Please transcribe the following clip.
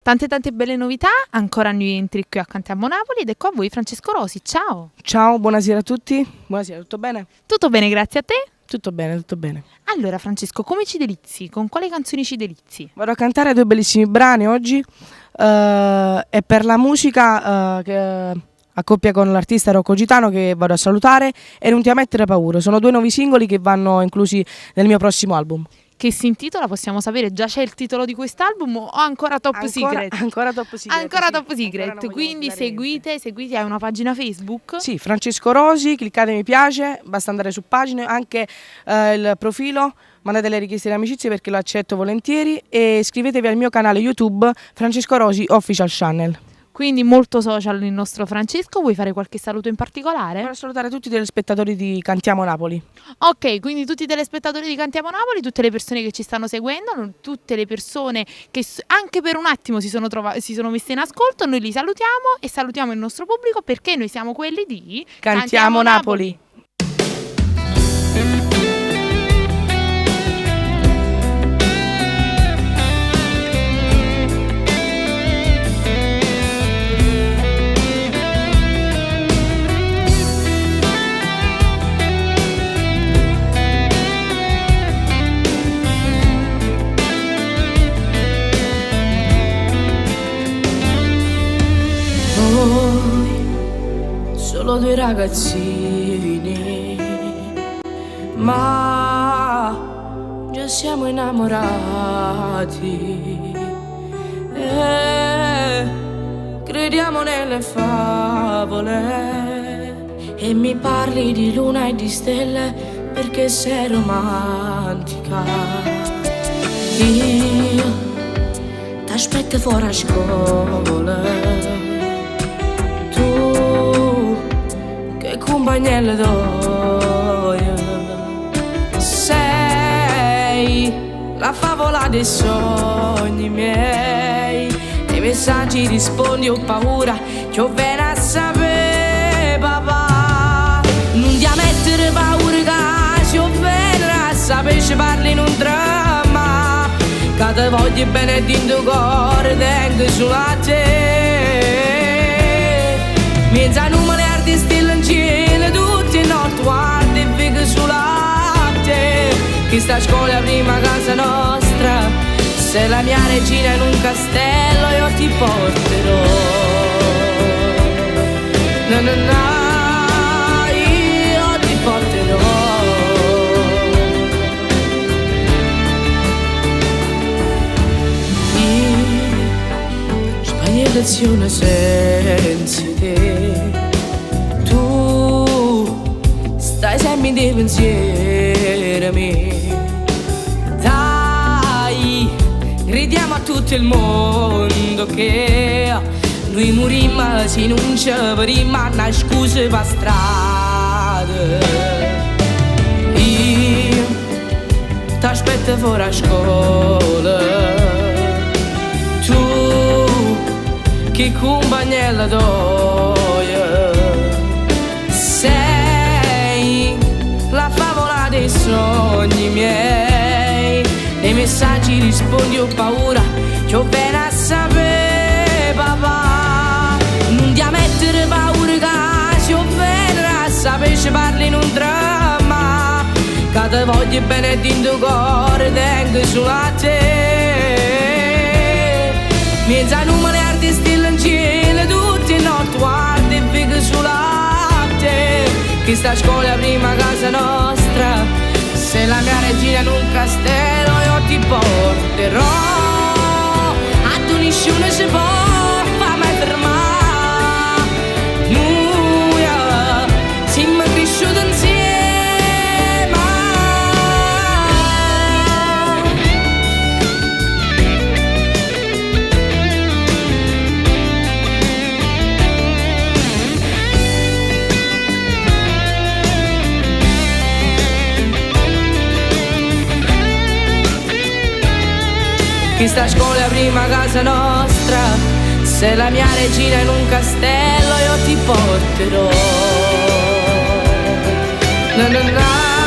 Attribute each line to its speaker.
Speaker 1: Tante belle novità, ancora new entry qui a Cantiamo Napoli ed ecco a voi Francesco Rosi, ciao!
Speaker 2: Ciao, buonasera a tutti. Buonasera, tutto bene?
Speaker 1: Tutto bene, grazie a te?
Speaker 2: Tutto bene, tutto bene.
Speaker 1: Allora Francesco, come ci delizi? Con quali canzoni ci delizi?
Speaker 2: Vado a cantare due bellissimi brani oggi e per la musica che a coppia con l'artista Rocco Gitano che vado a salutare e Non ti ammettere paura. Sono due nuovi singoli che vanno inclusi nel mio prossimo album.
Speaker 1: Che si intitola, possiamo sapere, già c'è il titolo di quest'album o ancora top secret?
Speaker 2: Ancora top secret.
Speaker 1: Ancora
Speaker 2: sì.
Speaker 1: top secret, quindi seguite, hai una pagina Facebook?
Speaker 2: Sì, Francesco Rosi, cliccate mi piace, basta andare su pagine, anche il profilo, mandate le richieste di amicizia perché lo accetto volentieri e iscrivetevi al mio canale YouTube Francesco Rosi Official Channel.
Speaker 1: Quindi molto social il nostro Francesco, vuoi fare qualche saluto in particolare?
Speaker 2: Voglio salutare tutti i telespettatori di Cantiamo Napoli.
Speaker 1: Ok, quindi tutti i telespettatori di Cantiamo Napoli, tutte le persone che ci stanno seguendo, tutte le persone che anche per un attimo si sono messe in ascolto, noi li salutiamo e salutiamo il nostro pubblico perché noi siamo quelli di
Speaker 2: Cantiamo Napoli.
Speaker 3: Solo due ragazzini, ma già siamo innamorati e crediamo nelle favole e mi parli di luna e di stelle perché sei romantica. Io t'aspetto fuori a scuola, compagnella d'oia, sei la favola dei sogni miei, nei messaggi rispondi ho paura, che ho vena a sapere papà, non ti mettere paura che ho vena a sapere ci parli in un dramma, che te voglio bene di tuo cuore tengo sulla te, mezza numero di stelle in cielo tutti notti guardi e vedo sulla te che sta a scuola prima casa nostra sei la mia regina in un castello io ti porterò na na na io ti porterò io sbagli lezione senza te stai sempre di pensiero a me. Dai, gridiamo a tutto il mondo che noi morimmo se non ci vedremo una scusa per strada. Io t'aspetto fuori a scuola, tu che compagnella d'oia la favola dei sogni miei, nei messaggi rispondi ho paura, che ho vena a sapere papà, non ti mettere paura che ho vena a sapere ci parli in un dramma, che te voglio bene di tuo cuore tengo sulla te, mezza numero di stelle in cielo tutti i notti guardi e vedo sulla te che sta a scuola prima casa nostra sei la mia regina in un castello io ti porterò a tu nessuno si può fammi fermare noi siamo cresciuti insieme chi sta a scuola prima casa nostra sei la mia regina in un castello io ti porterò na na na